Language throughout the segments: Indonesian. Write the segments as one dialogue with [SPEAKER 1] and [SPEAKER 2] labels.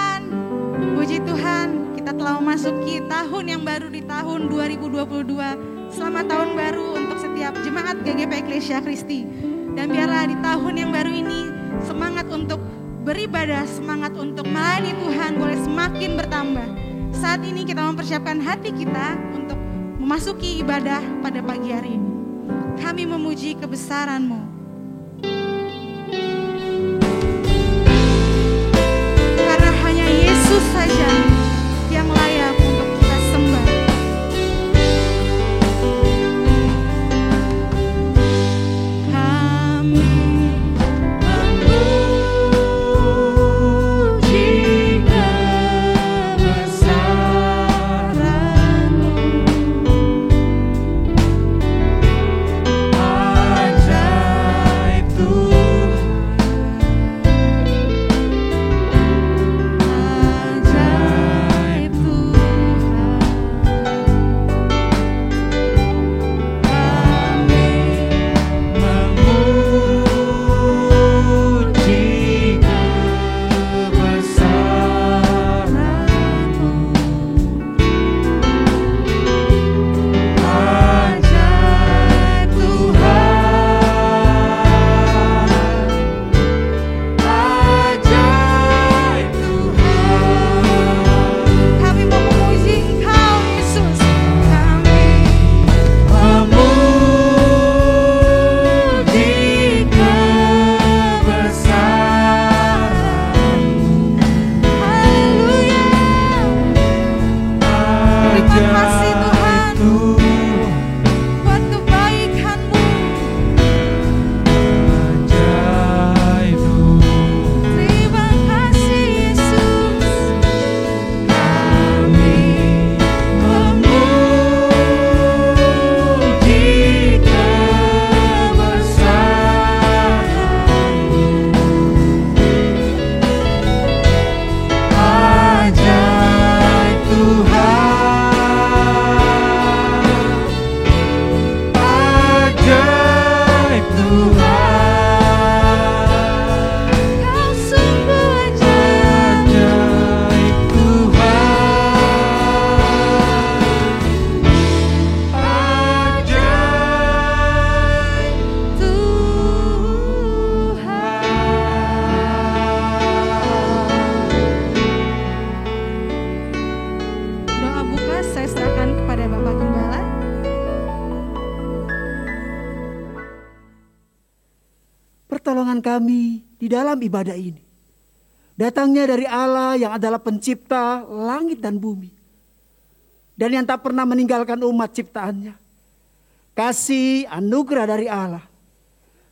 [SPEAKER 1] Tuhan. Puji Tuhan, kita telah memasuki tahun yang baru di tahun 2022. Selamat tahun baru untuk setiap jemaat GGP Eklesia Kristi. Dan biarlah di tahun yang baru ini semangat untuk beribadah, semangat untuk melayani Tuhan boleh semakin bertambah. Saat ini kita mempersiapkan hati kita untuk memasuki ibadah pada pagi hari ini. Kami memuji kebesaran-Mu. Karena hanya Yesus saja yang layak untuk kita sembah.
[SPEAKER 2] Kami di dalam ibadah ini datangnya dari Allah yang adalah pencipta langit dan bumi dan yang tak pernah meninggalkan umat ciptaannya. Kasih anugerah dari Allah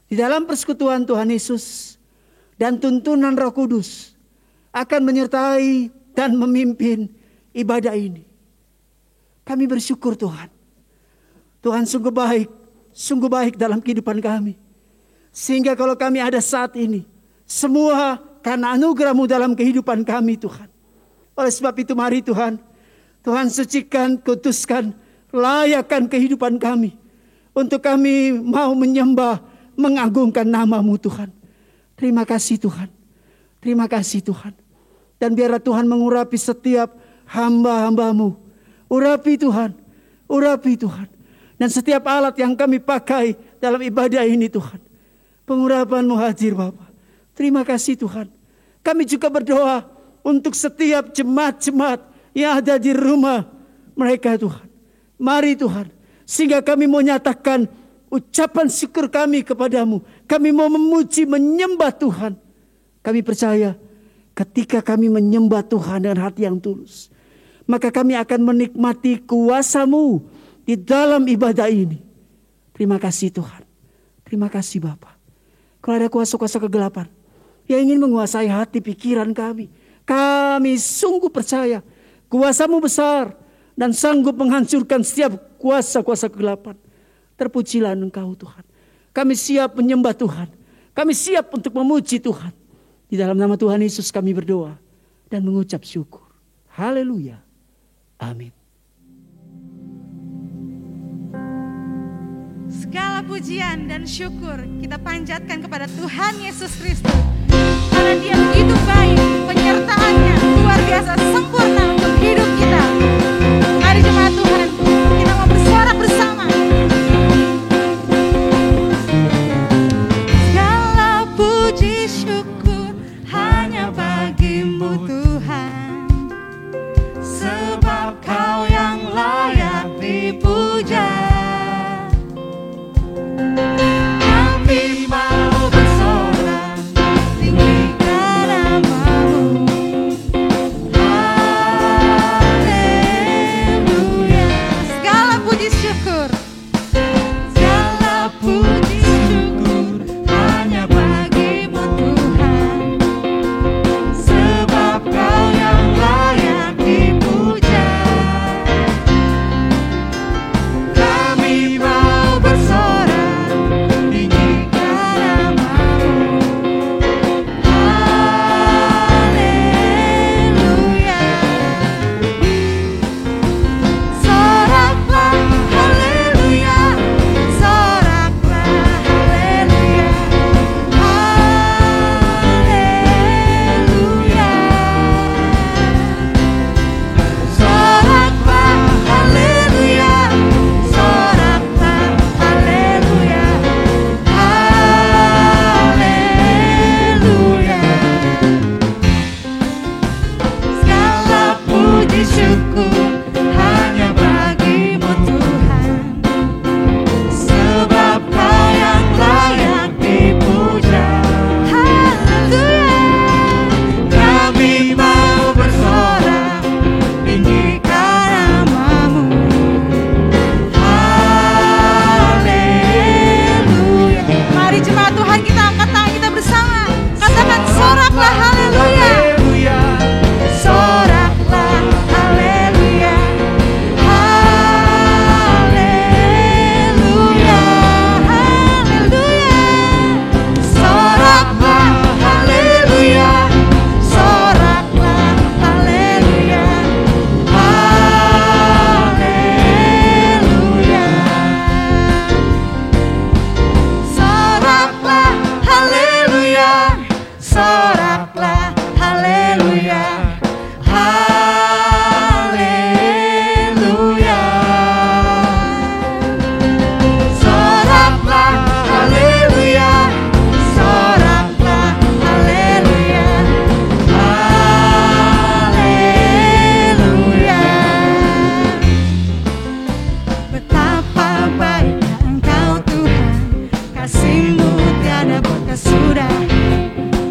[SPEAKER 2] di dalam persekutuan Tuhan Yesus dan tuntunan Roh Kudus akan menyertai dan memimpin ibadah ini. Kami bersyukur Tuhan. Tuhan sungguh baik dalam kehidupan kami. Sehingga kalau kami ada saat ini, semua karena anugerah-Mu dalam kehidupan kami Tuhan. Oleh sebab itu mari Tuhan, Tuhan sucikan, kuduskan, layakkan kehidupan kami. Untuk kami mau menyembah, mengagungkan nama-Mu Tuhan. Terima kasih Tuhan, terima kasih Tuhan. Dan biarlah Tuhan mengurapi setiap hamba-hamba-Mu. Urapi Tuhan, urapi Tuhan. Dan setiap alat yang kami pakai dalam ibadah ini Tuhan. Pengurapan-Mu hadir Bapa. Terima kasih Tuhan. Kami juga berdoa untuk setiap jemaat-jemaat yang ada di rumah mereka Tuhan. Mari Tuhan. Sehingga kami mau nyatakan ucapan syukur kami kepadamu. Kami mau memuji, menyembah Tuhan. Kami percaya ketika kami menyembah Tuhan dengan hati yang tulus. Maka kami akan menikmati kuasa-Mu di dalam ibadah ini. Terima kasih Tuhan. Terima kasih Bapa. Kalau ada kuasa-kuasa kegelapan yang ingin menguasai hati pikiran kami, kami sungguh percaya kuasa-Mu besar dan sanggup menghancurkan setiap kuasa-kuasa kegelapan. Terpujilah Engkau Tuhan. Kami siap menyembah Tuhan. Kami siap untuk memuji Tuhan. Di dalam nama Tuhan Yesus kami berdoa dan mengucap syukur. Haleluya. Amin.
[SPEAKER 1] Segala pujian dan syukur kita panjatkan kepada Tuhan Yesus Kristus. Karena Dia begitu baik, penyertaannya luar biasa sempurna untuk hidup kita. Mari jemaat Tuhan, kita mau bersorak bersama. Segala puji syukur hanya bagimu Tuhan, sebab Kau yang layak dipuja. Kami mau bersorak tinggikan nama-Mu. Haleluya. Segala puji syukur, segala puji syukur hanya bagimu Tuhan, sebab Kau yang layak dipuja. Kami mau bersorak tinggikan nama-Mu. Haleluya. Soraklah haleluya, soraklah haleluya, haleluya. Soraklah haleluya, soraklah haleluya, haleluya. Segala puji syukur hanya bagimu Tuhan, sebab Kau yang layak dipuja. Haleluya. Kami mau bersorak tinggikan nama-Mu. Haleluya. Mari jemaat Tuhan, kita angkat tangan kita bersama. Katakan soraklah haleluya. Soraklah haleluya, haleluya, haleluya. Soraklah haleluya, soraklah haleluya, haleluya. Soraklah haleluya, soraklah haleluya, haleluya. Soraklah haleluya, soraklah haleluya, haleluya. Betapa baiknya Engkau Tuhan, kasih-Mu tiada berkesudahan.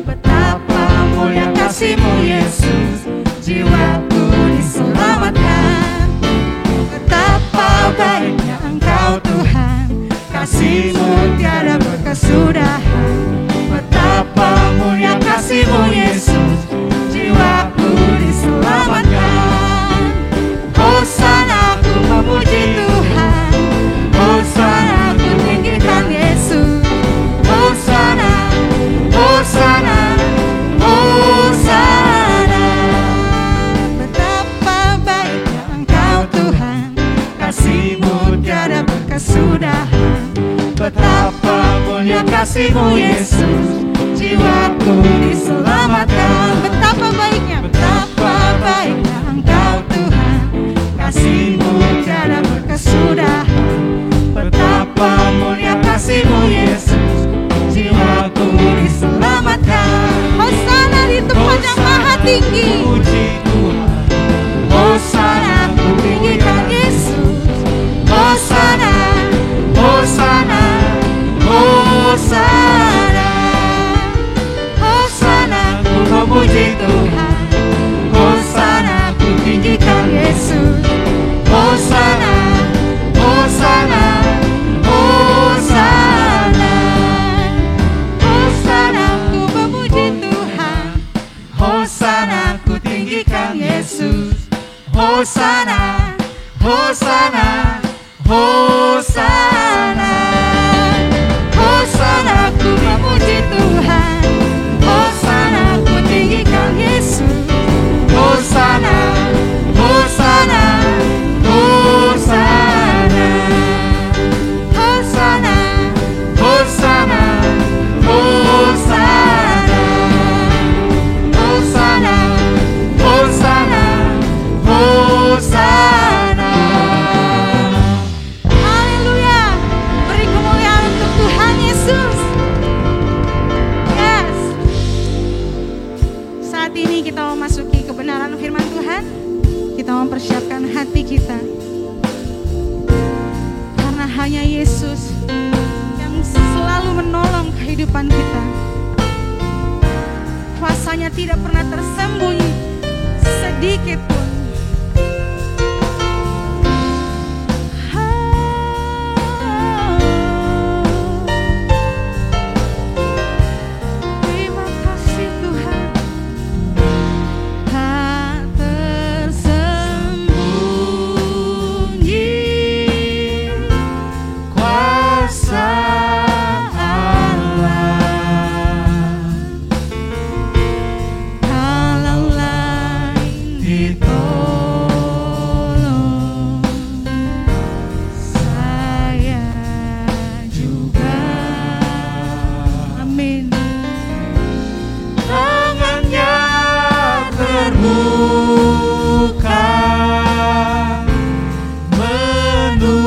[SPEAKER 1] Betapa mulia kasih-Mu Yesus, jiwaku diselamatkan. Betapa baiknya Engkau Tuhan, kasih-Mu tiada berkesudahan. Betapa mulia kasih-Mu Yesus, jiwaku diselamatkan. Hosana, ku memuji Tuhan. Hosana, ku tinggikan Yesus. Hosana, Hosana, Hosana. Betapa baiknya Engkau Tuhan, kasih-Mu tiada berkesudahan. Betapa mulia kasih-Mu Yesus, jiwaku diselamatkan. Betapa baiknya Engkau Tuhan, kasih-Mu tiada berkesudahan. Betapa mulia kasih-Mu Yesus, jiwaku diselamatkan. Hosana di tempat yang maha tinggi. Hosana, ku tinggikan Yesus. Hosana, Hosana, Hosana. Hosana, ku memuji Tuhan. Hosana, ku tinggikan Yesus. Hosana, Hosana, Hosana. Hosana, ku memuji Tuhan. Hosana, ku tinggikan Yesus. Hosana, Hosana, Hosana. Hosana, ku memuji Tuhan. Hosana, ku tinggikan Yesus. Hosana, Hosana, Hosana. Hosana, Hosana, Hosana. Hosana, kuasanya tidak pernah tersembunyi sedikit pun. Terima kasih Tuhan. Tak tersembunyi kuasa Allah. Kalau lain ditolong, saya juga. Amin. Tangannya terbuka menunggulah,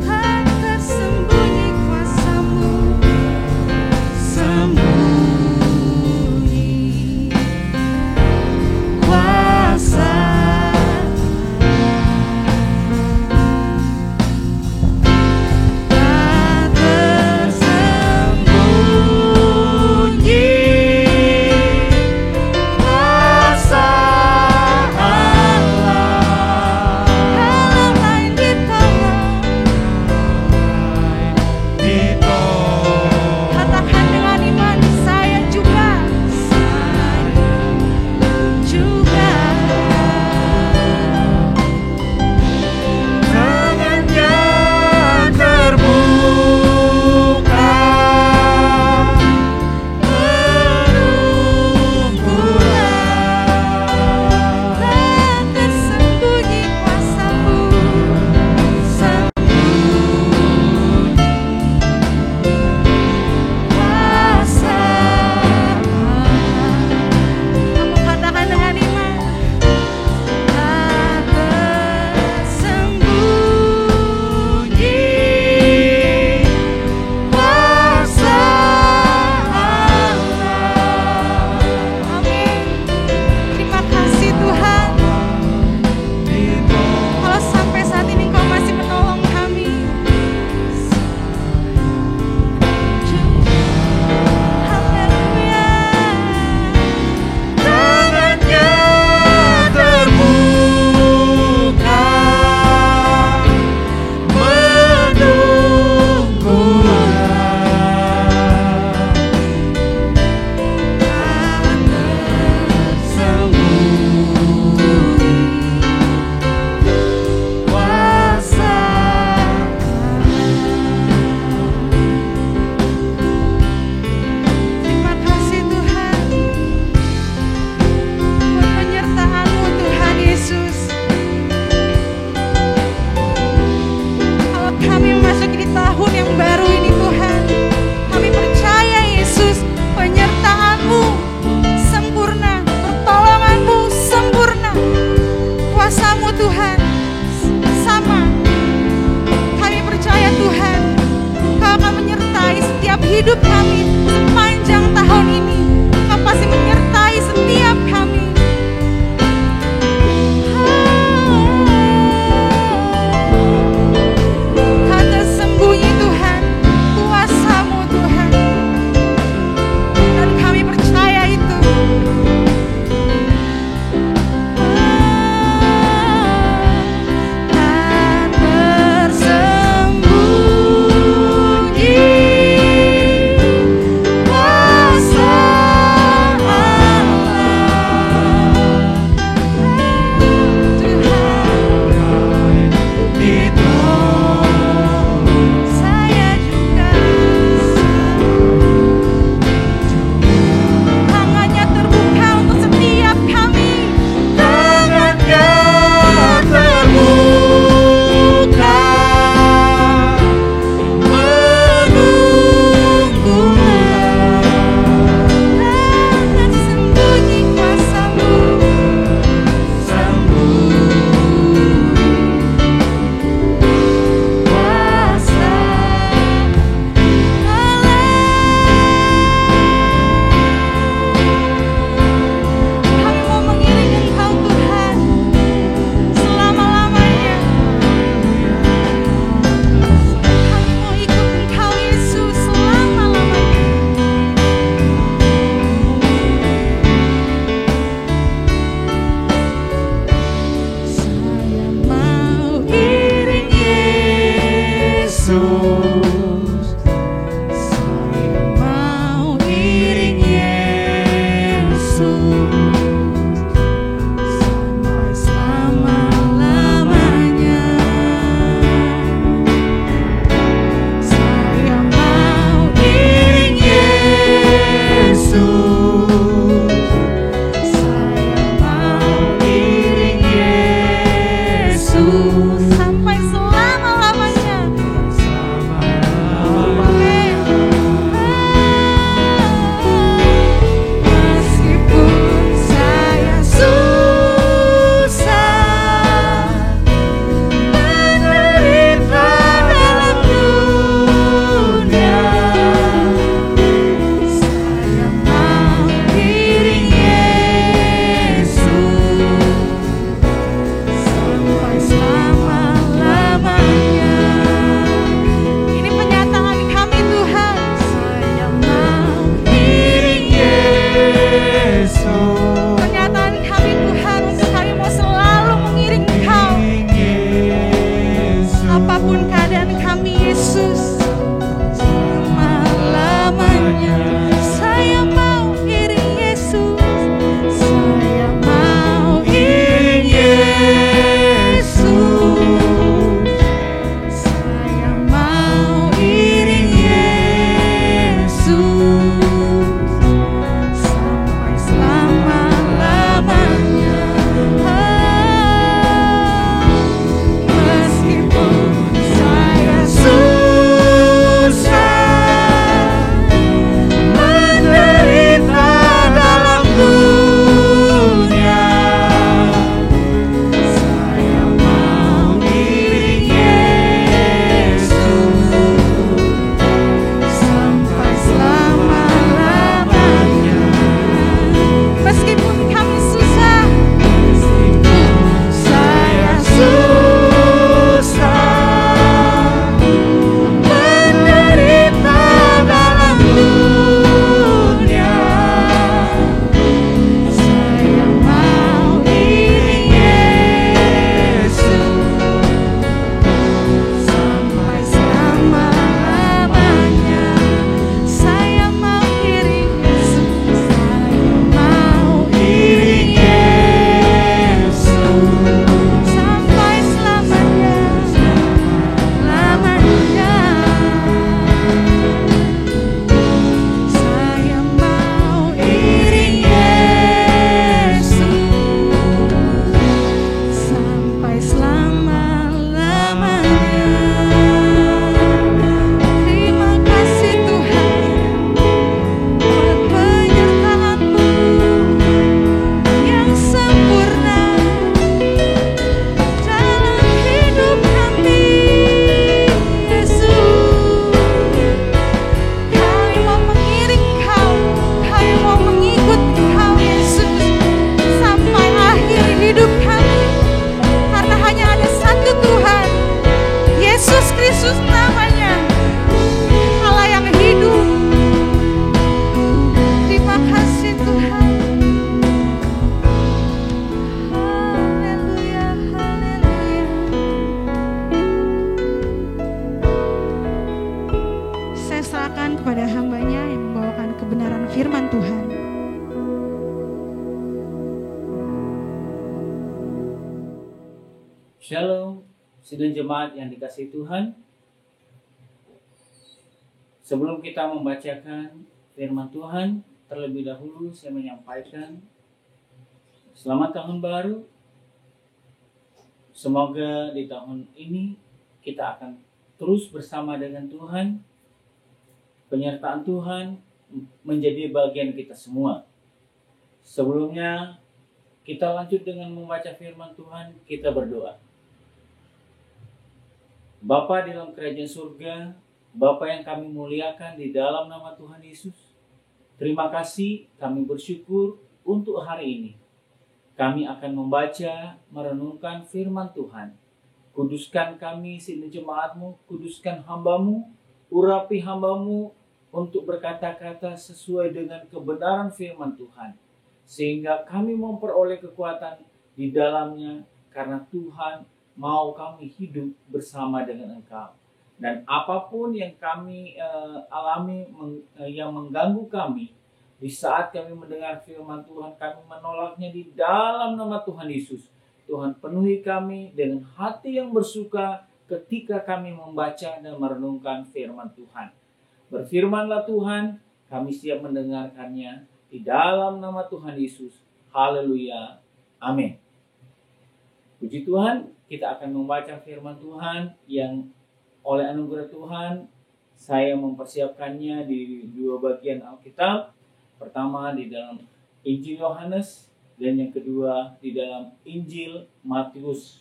[SPEAKER 1] tak tersembunyi kuasamu, sembunyi
[SPEAKER 3] Shalom, sidang jemaat yang dikasihi Tuhan. Sebelum kita membacakan firman Tuhan, terlebih dahulu saya menyampaikan selamat tahun baru. Semoga di tahun ini kita akan terus bersama dengan Tuhan. Penyertaan Tuhan menjadi bagian kita semua. Sebelumnya kita lanjut dengan membaca firman Tuhan, kita berdoa. Bapa di dalam kerajaan surga, Bapa yang kami muliakan di dalam nama Tuhan Yesus, terima kasih, kami bersyukur untuk hari ini. Kami akan membaca, merenungkan firman Tuhan. Kuduskan kami, sidang jemaat-Mu, kuduskan hamba-Mu, urapi hamba-Mu untuk berkata-kata sesuai dengan kebenaran firman Tuhan. Sehingga kami memperoleh kekuatan di dalamnya karena Tuhan mau kami hidup bersama dengan Engkau. Dan apapun yang kami alami yang mengganggu kami, di saat kami mendengar firman Tuhan, kami menolaknya di dalam nama Tuhan Yesus. Tuhan penuhi kami dengan hati yang bersuka ketika kami membaca dan merenungkan firman Tuhan. Berfirmanlah Tuhan, kami siap mendengarkannya di dalam nama Tuhan Yesus. Haleluya. Amin. Puji Tuhan, kita akan membaca firman Tuhan yang oleh anugerah Tuhan saya mempersiapkannya di dua bagian Alkitab. Pertama di dalam Injil Yohanes dan yang kedua di dalam Injil Matius.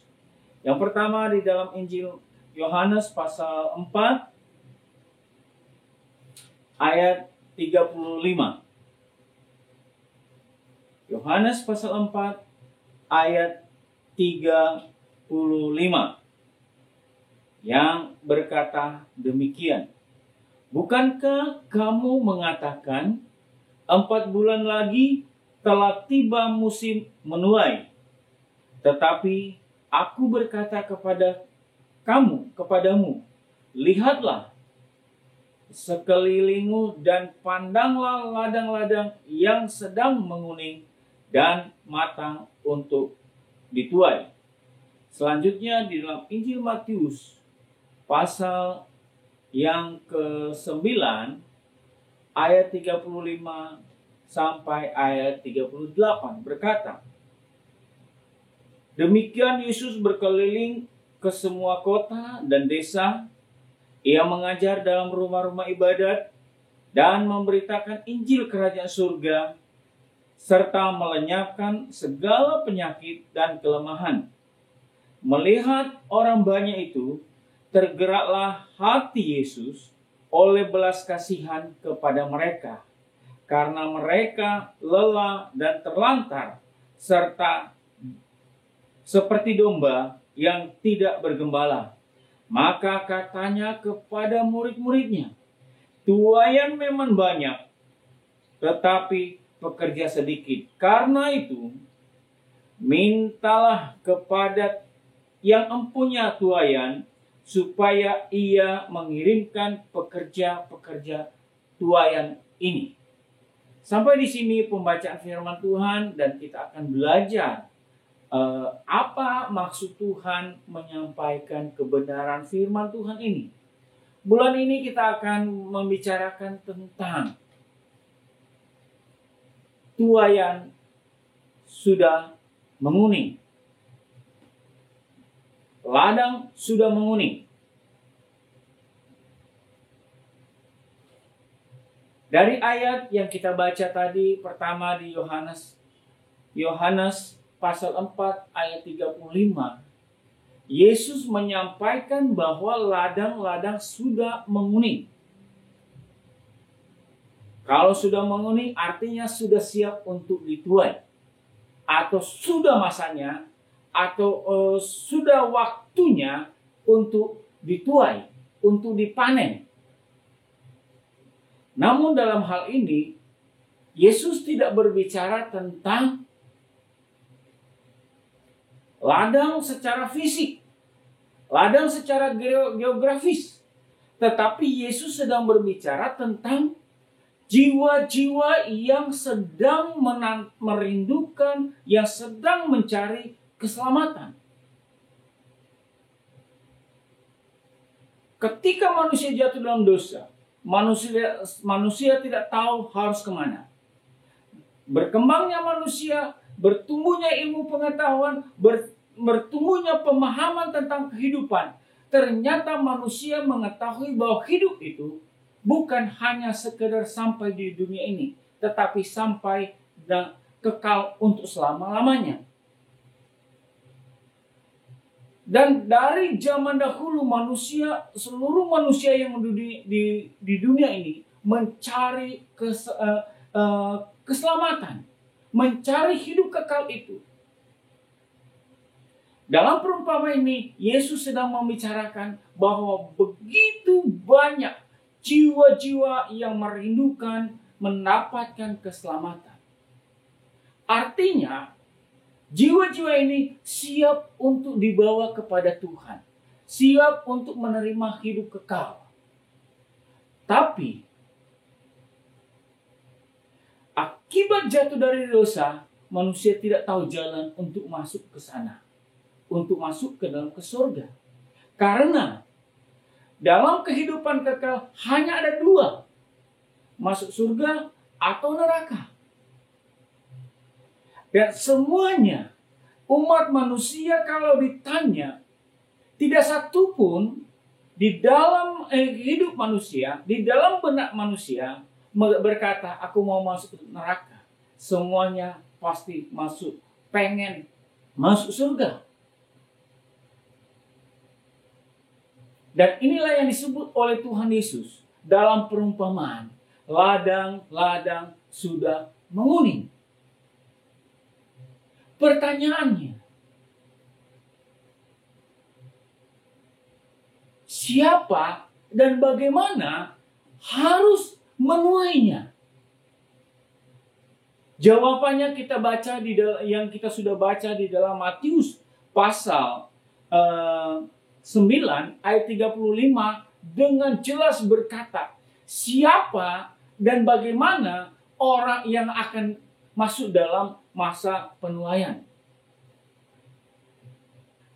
[SPEAKER 3] Yang pertama di dalam Injil Yohanes pasal 4 ayat 35. Yohanes pasal 4 ayat 35 yang berkata demikian. Bukankah kamu mengatakan 4 bulan lagi telah tiba musim menuai? Tetapi aku berkata kepadamu, lihatlah sekelilingmu dan pandanglah ladang-ladang yang sedang menguning dan matang untuk dituai. Selanjutnya di dalam Injil Matius pasal yang ke-9 ayat 35 sampai ayat 38 berkata, demikian Yesus berkeliling ke semua kota dan desa. Ia mengajar dalam rumah-rumah ibadat dan memberitakan Injil kerajaan surga serta melenyapkan segala penyakit dan kelemahan. Melihat orang banyak itu, tergeraklah hati Yesus oleh belas kasihan kepada mereka, karena mereka lelah dan terlantar, serta seperti domba yang tidak bergembala. Maka katanya kepada murid-muridnya, tuaian memang banyak, tetapi pekerja sedikit. Karena itu, mintalah kepada yang empunya tuaian, supaya ia mengirimkan pekerja-pekerja tuaian ini. Sampai di sini pembacaan firman Tuhan, dan kita akan belajar apa maksud Tuhan menyampaikan kebenaran firman Tuhan ini. Bulan ini kita akan membicarakan tentang tuaian sudah menguning. Ladang sudah menguning. Dari ayat yang kita baca tadi, pertama di Yohanes pasal 4 ayat 35, Yesus menyampaikan bahwa ladang-ladang sudah menguning. Kalau sudah menguning artinya sudah siap untuk dituai, atau sudah masanya, atau sudah waktunya untuk dituai, untuk dipanen. Namun dalam hal ini Yesus tidak berbicara tentang ladang secara fisik, ladang secara geografis, tetapi Yesus sedang berbicara tentang jiwa-jiwa yang sedang merindukan, yang sedang mencari keselamatan. Ketika manusia jatuh dalam dosa, manusia tidak tahu harus kemana. Berkembangnya manusia, bertumbuhnya ilmu pengetahuan, bertumbuhnya pemahaman tentang kehidupan. Ternyata manusia mengetahui bahwa hidup itu bukan hanya sekedar sampai di dunia ini, tetapi sampai dan kekal untuk selama-lamanya. Dan dari zaman dahulu seluruh manusia yang di dunia ini mencari keselamatan, mencari hidup kekal itu. Dalam perumpamaan ini, Yesus sedang membicarakan bahwa begitu banyak jiwa-jiwa yang merindukan mendapatkan keselamatan. Artinya, jiwa-jiwa ini siap untuk dibawa kepada Tuhan. Siap untuk menerima hidup kekal. Tapi, akibat jatuh dari dosa, manusia tidak tahu jalan untuk masuk ke sana. Untuk masuk ke dalam ke surga. Karena, dalam kehidupan kekal hanya ada dua. Masuk surga atau neraka. Dan semuanya umat manusia kalau ditanya, tidak satu pun di dalam hidup manusia, di dalam benak manusia berkata, aku mau masuk ke neraka. Semuanya pasti pengen masuk surga. Dan inilah yang disebut oleh Tuhan Yesus dalam perumpamaan. Ladang-ladang sudah menguning. Pertanyaannya, siapa dan bagaimana harus menuainya? Jawabannya kita baca yang kita sudah baca di dalam Matius pasal 9 ayat 35 dengan jelas berkata, siapa dan bagaimana orang yang akan masuk dalam masa penuaian.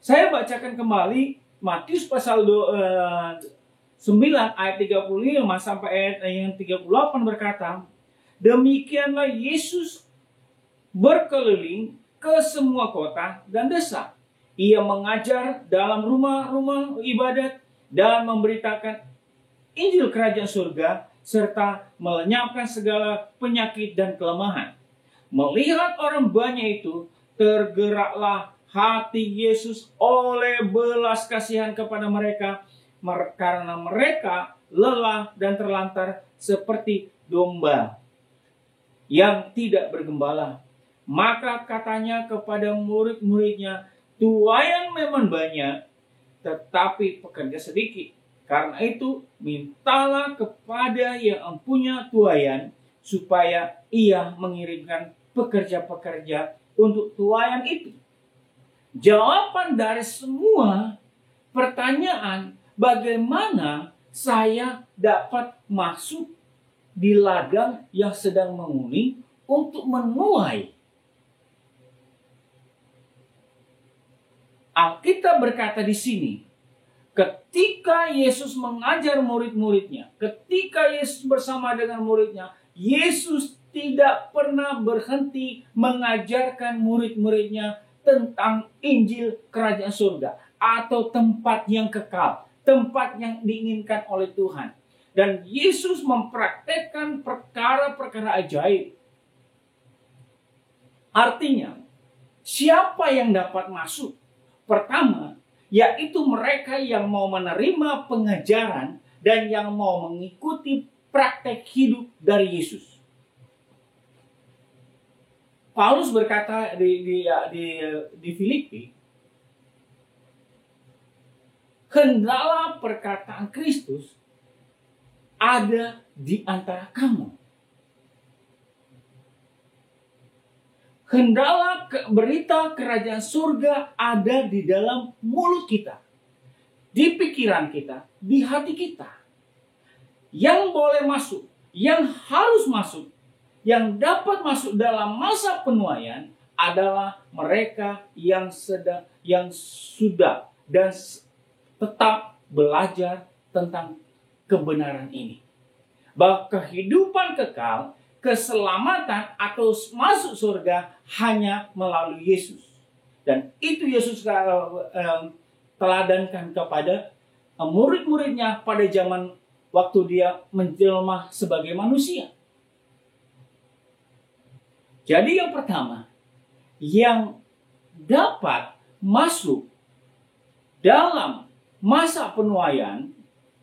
[SPEAKER 3] Saya bacakan kembali Matius pasal 9 ayat 35 sampai ayat yang 38 berkata, demikianlah Yesus berkeliling ke semua kota dan desa. Ia mengajar dalam rumah-rumah ibadat dan memberitakan Injil Kerajaan Surga serta melenyapkan segala penyakit dan kelemahan. Melihat orang banyak itu, tergeraklah hati Yesus oleh belas kasihan kepada mereka, karena mereka lelah dan terlantar seperti domba yang tidak bergembala. Maka katanya kepada murid-muridnya, tuaian memang banyak, tetapi pekerja sedikit. Karena itu, mintalah kepada yang mempunyai tuaian, supaya ia mengirimkan pekerja-pekerja untuk tuaian itu. Jawaban dari semua pertanyaan, bagaimana saya dapat masuk di ladang yang sedang menguning untuk menuai? Alkitab berkata di sini, ketika Yesus mengajar murid-muridnya, ketika Yesus bersama dengan muridnya, Yesus tidak pernah berhenti mengajarkan murid-muridnya tentang Injil Kerajaan Surga atau tempat yang kekal, tempat yang diinginkan oleh Tuhan. Dan Yesus mempraktekkan perkara-perkara ajaib. Artinya, siapa yang dapat masuk? Pertama, yaitu mereka yang mau menerima pengajaran dan yang mau mengikuti praktek hidup dari Yesus. Paulus berkata di Filipi, hendaklah perkataan Kristus ada di antara kamu. Hendaklah berita kerajaan surga ada di dalam mulut kita, di pikiran kita, di hati kita. Yang boleh masuk, yang harus masuk, yang dapat masuk dalam masa penuaian adalah mereka yang sudah dan tetap belajar tentang kebenaran ini. Bahwa kehidupan kekal, keselamatan atau masuk surga hanya melalui Yesus. Dan itu Yesus teladankan kepada murid-muridnya pada zaman waktu dia menjelma sebagai manusia. Jadi yang pertama, yang dapat masuk dalam masa penuaian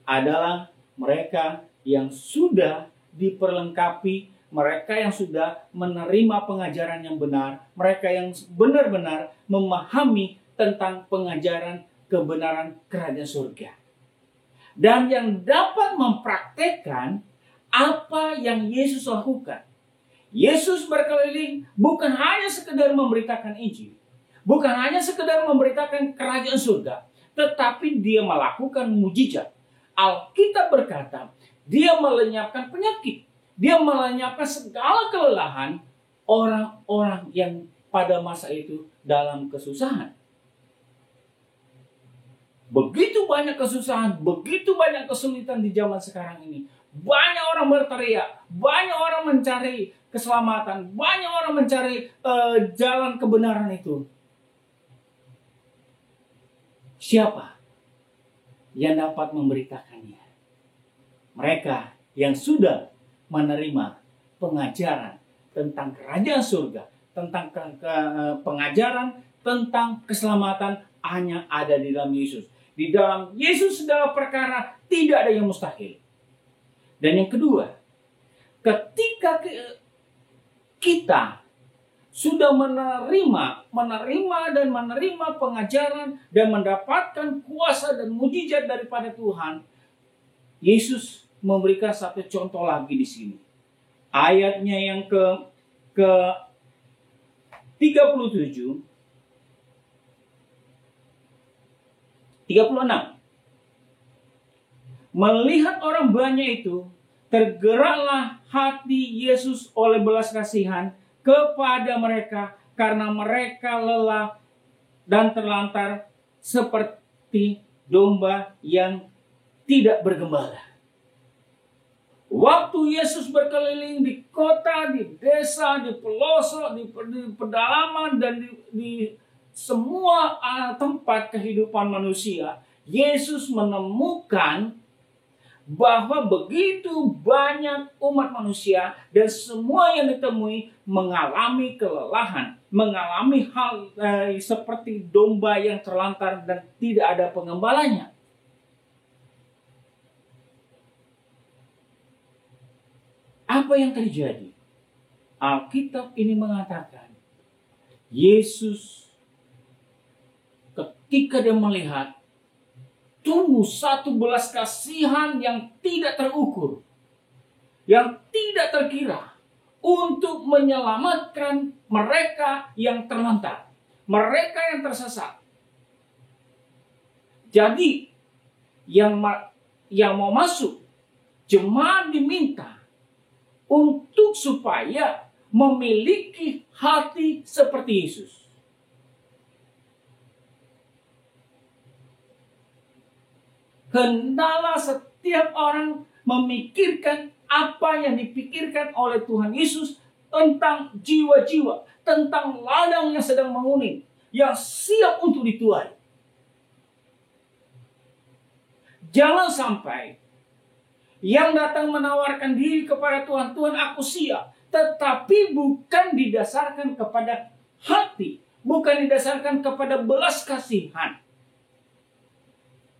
[SPEAKER 3] adalah mereka yang sudah diperlengkapi, mereka yang sudah menerima pengajaran yang benar, mereka yang benar-benar memahami tentang pengajaran kebenaran kerajaan surga. Dan yang dapat mempraktekkan apa yang Yesus lakukan. Yesus berkeliling bukan hanya sekedar memberitakan Injil, bukan hanya sekedar memberitakan kerajaan surga, tetapi dia melakukan mujizat. Alkitab berkata, dia melenyapkan penyakit. Dia melenyapkan segala kelelahan orang-orang yang pada masa itu dalam kesusahan. Begitu banyak kesusahan, begitu banyak kesulitan di zaman sekarang ini. Banyak orang berteriak, banyak orang mencari keselamatan, banyak orang mencari jalan kebenaran itu. Siapa yang dapat memberitakannya? Mereka yang sudah menerima pengajaran tentang kerajaan surga, tentang pengajaran tentang keselamatan hanya ada di dalam Yesus. Di dalam Yesus segala perkara tidak ada yang mustahil. Dan yang kedua, ketika kita sudah menerima pengajaran dan mendapatkan kuasa dan mujizat daripada Tuhan, Yesus memberikan satu contoh lagi di sini. Ayatnya yang ke 37, 36. Melihat orang banyak itu, tergeraklah hati Yesus oleh belas kasihan kepada mereka karena mereka lelah dan terlantar seperti domba yang tidak bergembala. Waktu Yesus berkeliling di kota, di desa, di pelosok, di pedalaman, dan di semua tempat kehidupan manusia, Yesus menemukan bahwa begitu banyak umat manusia dan semua yang ditemui mengalami kelelahan, mengalami hal seperti domba yang terlantar dan tidak ada pengembalanya. Apa yang terjadi? Alkitab ini mengatakan Yesus ketika dia melihat tumbuh satu belas kasihan yang tidak terukur, yang tidak terkira untuk menyelamatkan mereka yang terlantar, mereka yang tersesat. Jadi yang mau masuk, jemaat diminta untuk supaya memiliki hati seperti Yesus. Hendaklah setiap orang memikirkan apa yang dipikirkan oleh Tuhan Yesus tentang jiwa-jiwa, tentang ladang yang sedang menguning, yang siap untuk dituai. Jangan sampai yang datang menawarkan diri kepada Tuhan, Tuhan aku siap, tetapi bukan didasarkan kepada hati, bukan didasarkan kepada belas kasihan,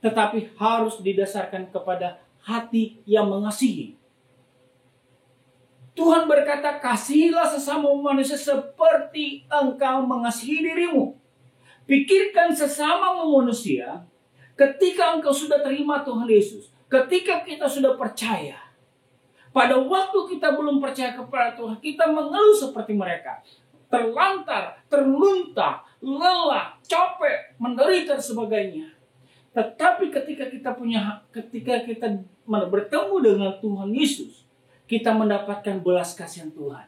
[SPEAKER 3] tetapi harus didasarkan kepada hati yang mengasihi. Tuhan berkata, kasihilah sesama manusia seperti engkau mengasihi dirimu. Pikirkan sesama manusia ketika engkau sudah terima Tuhan Yesus. Ketika kita sudah percaya, pada waktu kita belum percaya kepada Tuhan, kita mengeluh seperti mereka. Terlantar, terlunta, lelah, capek, menderita dan sebagainya. Tetapi ketika kita bertemu dengan Tuhan Yesus, kita mendapatkan belas kasihan Tuhan.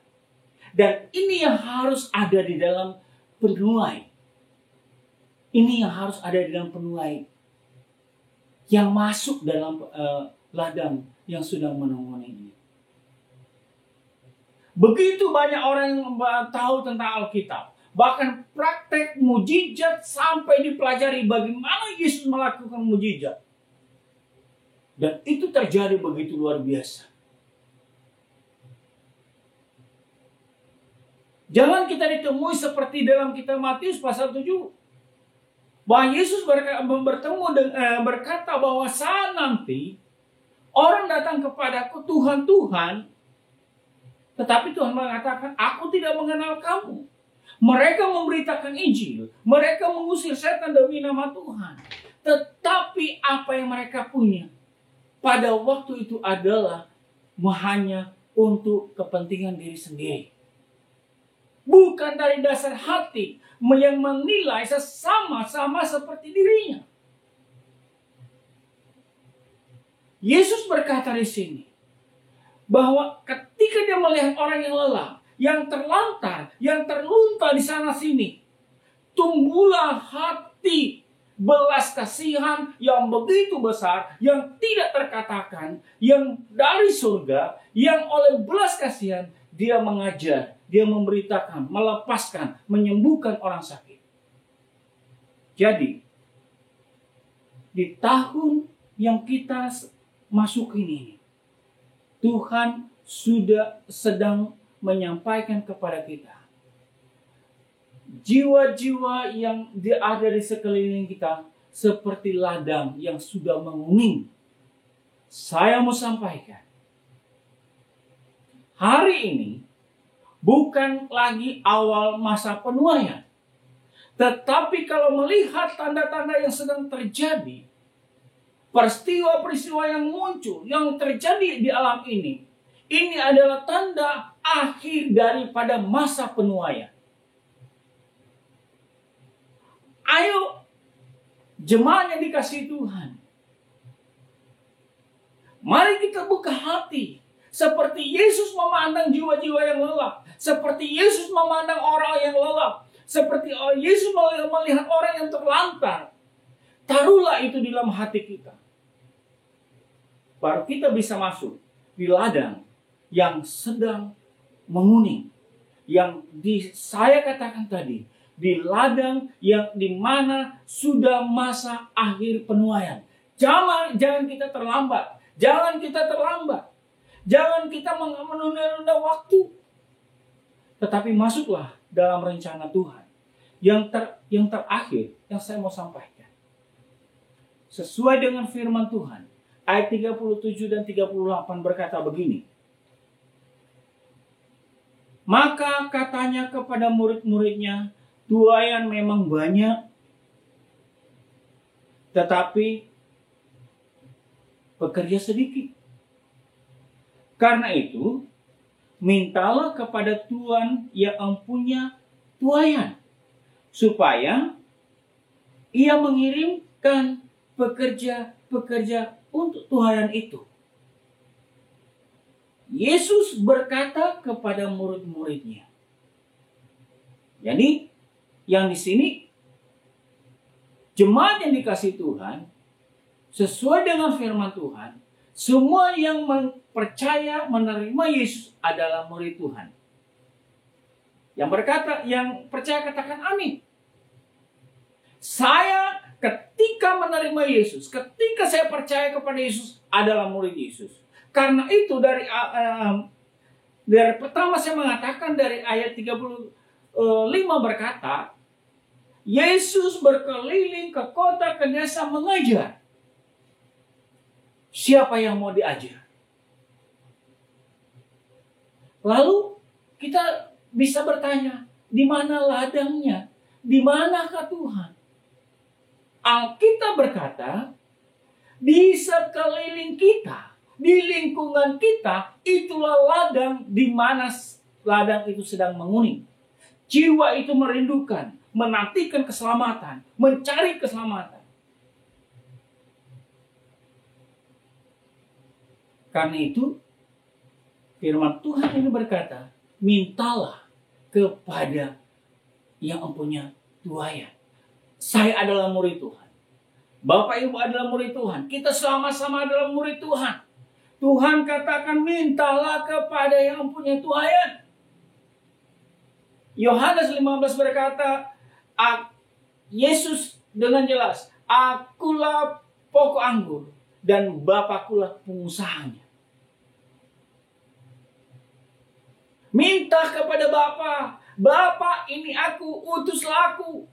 [SPEAKER 3] Dan ini yang harus ada di dalam penuai. Ini yang harus ada di dalam penuai. yang masuk dalam ladang yang sudah menunguni ini. Begitu banyak orang yang tahu tentang Alkitab. Bahkan praktek mujizat sampai dipelajari bagaimana Yesus melakukan mujizat. Dan itu terjadi begitu luar biasa. Jangan kita ditemui seperti dalam kitab Matius pasal 7. Bahwa Yesus berkata bahwa saat nanti orang datang kepadaku, Tuhan, Tuhan. Tetapi Tuhan mengatakan, aku tidak mengenal kamu. Mereka memberitakan Injil. Mereka mengusir setan demi nama Tuhan. Tetapi apa yang mereka punya pada waktu itu adalah hanya untuk kepentingan diri sendiri. Bukan dari dasar hati yang menilai sesama-sama seperti dirinya. Yesus berkata di sini bahwa ketika dia melihat orang yang lelah, yang terlantar, yang terlunta di sana sini, tumbuhlah hati belas kasihan yang begitu besar, yang tidak terkatakan, yang dari surga, yang oleh belas kasihan dia mengajar, dia memberitakan, melepaskan, menyembuhkan orang sakit. Jadi, di tahun yang kita masukin ini, Tuhan sudah sedang menyampaikan kepada kita jiwa-jiwa yang ada di sekeliling kita seperti ladang yang sudah menguning. Saya mau sampaikan, hari ini bukan lagi awal masa penuaian, tetapi kalau melihat tanda-tanda yang sedang terjadi, peristiwa-peristiwa yang muncul, yang terjadi di alam ini adalah tanda akhir daripada masa penuaian. Ayo, jemaat yang dikasihi Tuhan, mari kita buka hati. Seperti Yesus memandang jiwa-jiwa yang lelah. Seperti Yesus memandang orang yang lelah. Seperti Yesus melihat orang yang terlantar. Taruhlah itu di dalam hati kita. Baru kita bisa masuk di ladang yang sedang menguning. Yang saya katakan tadi, di ladang yang dimana sudah masa akhir penuaian. Jangan kita terlambat. Jangan kita terlambat. Jangan kita menunda-nunda waktu. Tetapi masuklah dalam rencana Tuhan. Yang terakhir yang saya mau sampaikan. Sesuai dengan firman Tuhan. Ayat 37 dan 38 berkata begini. Maka katanya kepada murid-muridnya, tuaian memang banyak, tetapi pekerja sedikit. Karena itu, mintalah kepada Tuhan yang mempunyai tuaian, supaya Ia mengirimkan pekerja-pekerja untuk tuaian itu. Yesus berkata kepada murid-muridnya. Jadi, yang di sini, jemaat yang dikasihi Tuhan, sesuai dengan firman Tuhan, semua yang percaya menerima Yesus adalah murid Tuhan. Yang percaya katakan amin. Saya ketika menerima Yesus, ketika saya percaya kepada Yesus adalah murid Yesus. Karena itu dari pertama saya mengatakan dari ayat 35 berkata, Yesus berkeliling ke kota ke desa mengajar. Siapa yang mau diajar? Lalu kita bisa bertanya, di mana ladangnya? Di manakah Tuhan? Alkitab berkata, di sekeliling kita, di lingkungan kita, itulah ladang di mana ladang itu sedang menguning. Jiwa itu merindukan, menantikan keselamatan, mencari keselamatan. Karena itu, firman Tuhan ini berkata, mintalah kepada yang mempunyai tuaian. Saya adalah murid Tuhan. Bapak Ibu adalah murid Tuhan. Kita sama-sama adalah murid Tuhan. Tuhan katakan mintalah kepada yang punya tuayan. Yohanes 15 berkata, Yesus dengan jelas, akulah pokok anggur dan Bapakkulah pengusahanya. Minta kepada Bapa, Bapa ini aku, utuslah aku.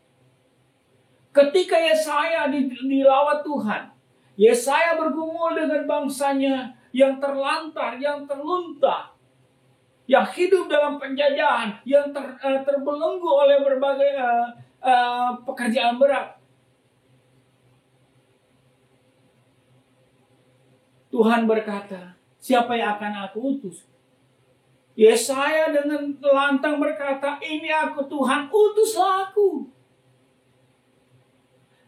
[SPEAKER 3] Ketika Yesaya dilawat Tuhan, Yesaya bergumul dengan bangsanya yang terlantar, yang terlunta, yang hidup dalam penjajahan, yang terbelenggu oleh berbagai pekerjaan berat. Tuhan berkata, siapa yang akan aku utus? Yesaya dengan lantang berkata, ini aku Tuhan, utuslah aku.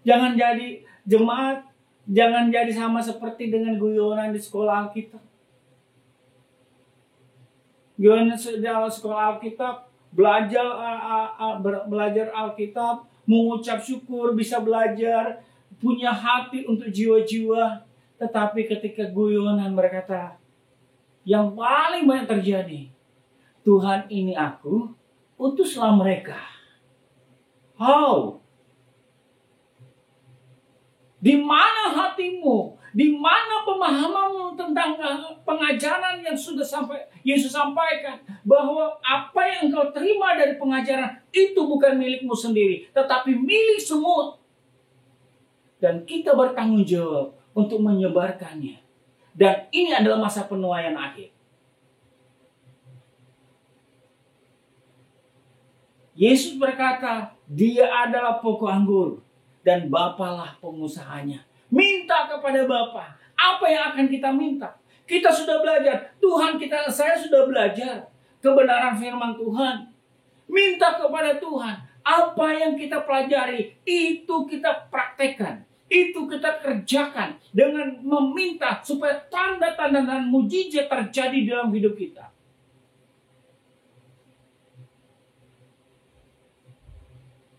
[SPEAKER 3] Jangan jadi jemaat, jangan jadi sama seperti dengan guyonan di sekolah Alkitab. Guyonan dalam sekolah Alkitab, belajar Alkitab, mengucap syukur, bisa belajar, punya hati untuk jiwa-jiwa. Tetapi ketika guyonan berkata, yang paling banyak terjadi, Tuhan ini aku, utuslah mereka. How? Di mana hatimu? Di mana pemahamanmu tentang pengajaran yang sudah Yesus sampaikan? Bahwa apa yang kau terima dari pengajaran itu bukan milikmu sendiri, tetapi milik semua. Dan kita bertanggung jawab untuk menyebarkannya. Dan ini adalah masa penuaian akhir. Yesus berkata, dia adalah pokok anggur. Dan Bapalah pengusahanya. Minta kepada Bapa. Apa yang akan kita minta? Kita sudah belajar. Saya sudah belajar kebenaran firman Tuhan. Minta kepada Tuhan. Apa yang kita pelajari, itu kita praktekkan. Itu kita kerjakan. Dengan meminta supaya tanda-tanda dan mujizat terjadi dalam hidup kita.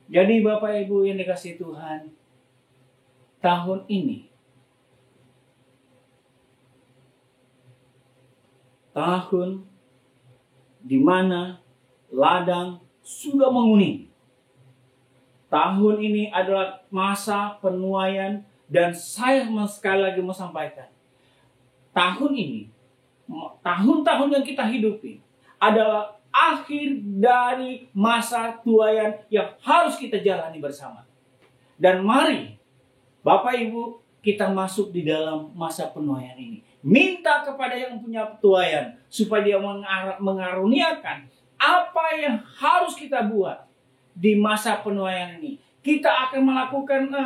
[SPEAKER 3] Jadi Bapak Ibu yang dikasihi Tuhan, tahun ini, tahun di mana ladang sudah menguning. Tahun ini adalah masa penuaian dan saya sekali lagi mau sampaikan. Tahun ini, tahun-tahun yang kita hidupi adalah akhir dari masa tuaian yang harus kita jalani bersama. Dan mari, Bapak Ibu, kita masuk di dalam masa penuaian ini. Minta kepada yang punya tuaian, supaya dia mengaruniakan apa yang harus kita buat di masa penuaian ini. Kita akan melakukan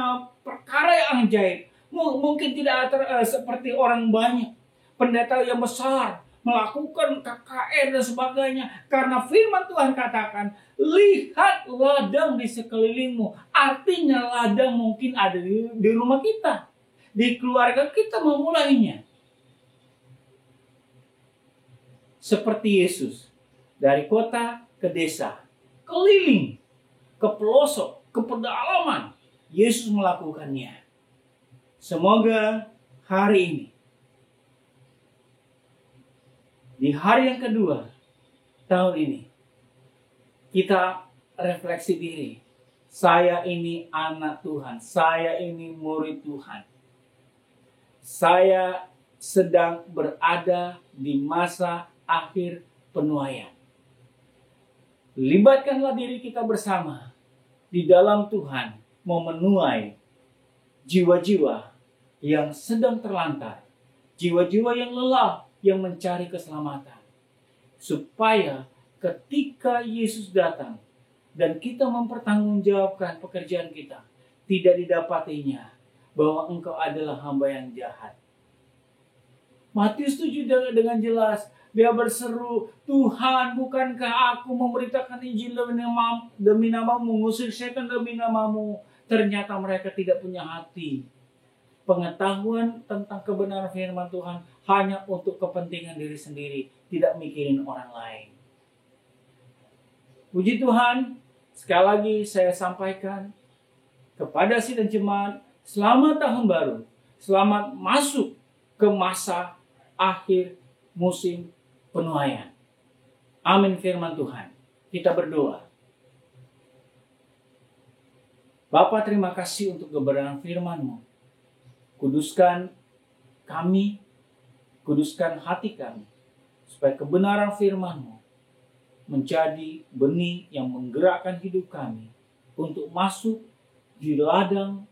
[SPEAKER 3] perkara yang ajaib. Mungkin tidak seperti orang banyak, pendeta yang besar, melakukan KKR dan sebagainya. Karena firman Tuhan katakan, lihat ladang di sekelilingmu. Artinya ladang mungkin ada di rumah kita. Di keluarga kita memulainya. Seperti Yesus. Dari kota ke desa. Keliling. Ke pelosok. Ke pedalaman. Yesus melakukannya. Semoga hari ini, di hari yang kedua tahun ini, kita refleksi diri. Saya ini anak Tuhan. Saya ini murid Tuhan. Saya sedang berada di masa akhir penuaian. Libatkanlah diri kita bersama di dalam Tuhan mau menuai jiwa-jiwa yang sedang terlantar. Jiwa-jiwa yang lelah, yang mencari keselamatan. Supaya ketika Yesus datang dan kita mempertanggungjawabkan pekerjaan kita, tidak didapatinya bahwa engkau adalah hamba yang jahat. Matius 7 dengan jelas, dia berseru, Tuhan, bukankah aku memberitakan Injil demi namamu, mengusir setan demi namamu. Ternyata mereka tidak punya hati. Pengetahuan tentang kebenaran firman Tuhan hanya untuk kepentingan diri sendiri, tidak mikirin orang lain. Puji Tuhan, sekali lagi saya sampaikan kepada sidang jemaat Selamat tahun baru. Selamat masuk ke masa akhir musim penuaian. Amin firman Tuhan. Kita berdoa. Bapa, terima kasih untuk kebenaran firman-Mu. Kuduskan kami, kuduskan hati kami, supaya kebenaran firman-Mu menjadi benih yang menggerakkan hidup kami untuk masuk di ladang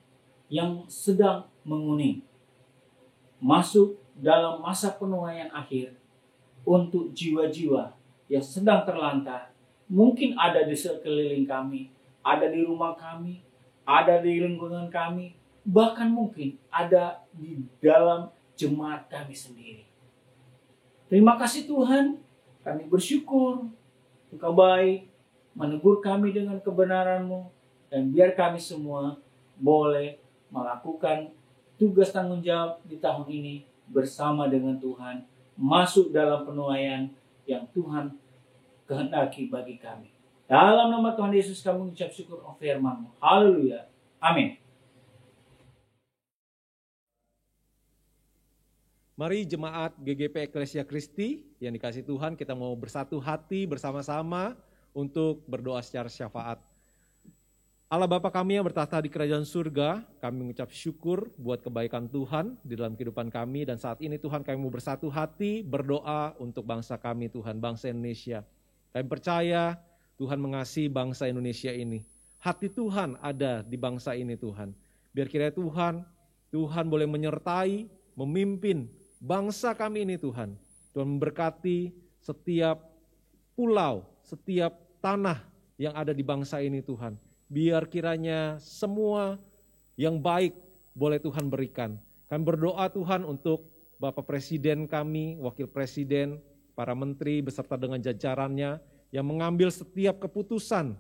[SPEAKER 3] yang sedang menguning. Masuk dalam masa penuaian akhir untuk jiwa-jiwa yang sedang terlantar. Mungkin ada di sekeliling kami, ada di rumah kami, ada di lingkungan kami, bahkan mungkin ada di dalam jemaat kami sendiri. Terima kasih Tuhan, kami bersyukur Engkau baik, menegur kami dengan kebenaran-Mu, dan biar kami semua boleh melakukan tugas tanggung jawab di tahun ini bersama dengan Tuhan, masuk dalam penuaian yang Tuhan kehendaki bagi kami. Dalam nama Tuhan Yesus kami mengucap syukur firman-Mu. Haleluya. Amin.
[SPEAKER 4] Mari jemaat GGP Eklesia Kristi yang dikasih Tuhan, kita mau bersatu hati bersama-sama untuk berdoa secara syafaat. Allah Bapa kami yang bertahta di kerajaan surga, kami mengucap syukur buat kebaikan Tuhan di dalam kehidupan kami, dan saat ini Tuhan kami mau bersatu hati berdoa untuk bangsa kami Tuhan, bangsa Indonesia. Kami percaya Tuhan mengasihi bangsa Indonesia ini. Hati Tuhan ada di bangsa ini Tuhan. Biar kiranya Tuhan boleh menyertai, memimpin bangsa kami ini Tuhan. Tuhan memberkati setiap pulau, setiap tanah yang ada di bangsa ini Tuhan. Biar kiranya semua yang baik boleh Tuhan berikan. Kami berdoa Tuhan untuk Bapak Presiden kami, Wakil Presiden, para menteri beserta dengan jajarannya yang mengambil setiap keputusan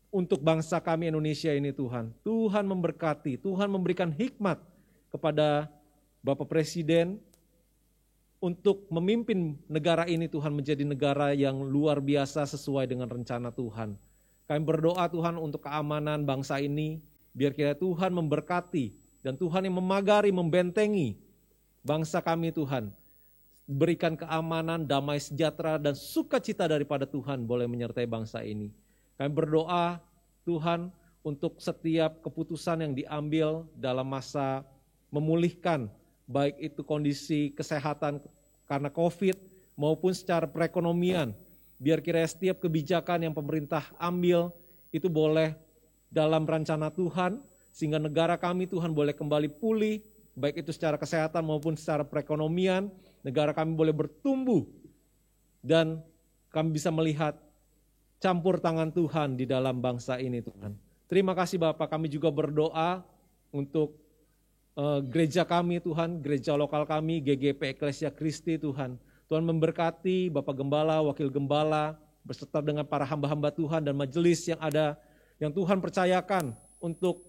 [SPEAKER 4] untuk bangsa kami Indonesia ini Tuhan. Tuhan memberkati, Tuhan memberikan hikmat kepada Bapak Presiden untuk memimpin negara ini Tuhan menjadi negara yang luar biasa sesuai dengan rencana Tuhan. Kami berdoa Tuhan untuk keamanan bangsa ini, biar kiranya Tuhan memberkati dan Tuhan yang memagari, membentengi bangsa kami Tuhan. Berikan keamanan, damai sejahtera dan sukacita daripada Tuhan boleh menyertai bangsa ini. Kami berdoa Tuhan untuk setiap keputusan yang diambil dalam masa memulihkan, baik itu kondisi kesehatan karena COVID maupun secara perekonomian. Biar kiranya setiap kebijakan yang pemerintah ambil itu boleh dalam rencana Tuhan, sehingga negara kami Tuhan boleh kembali pulih, baik itu secara kesehatan maupun secara perekonomian, negara kami boleh bertumbuh, dan kami bisa melihat campur tangan Tuhan di dalam bangsa ini Tuhan. Terima kasih Bapak, kami juga berdoa untuk gereja kami Tuhan, gereja lokal kami, GGP Eklesia Kristi Tuhan. Tuhan memberkati Bapak Gembala, Wakil Gembala, beserta dengan para hamba-hamba Tuhan dan majelis yang ada, yang Tuhan percayakan untuk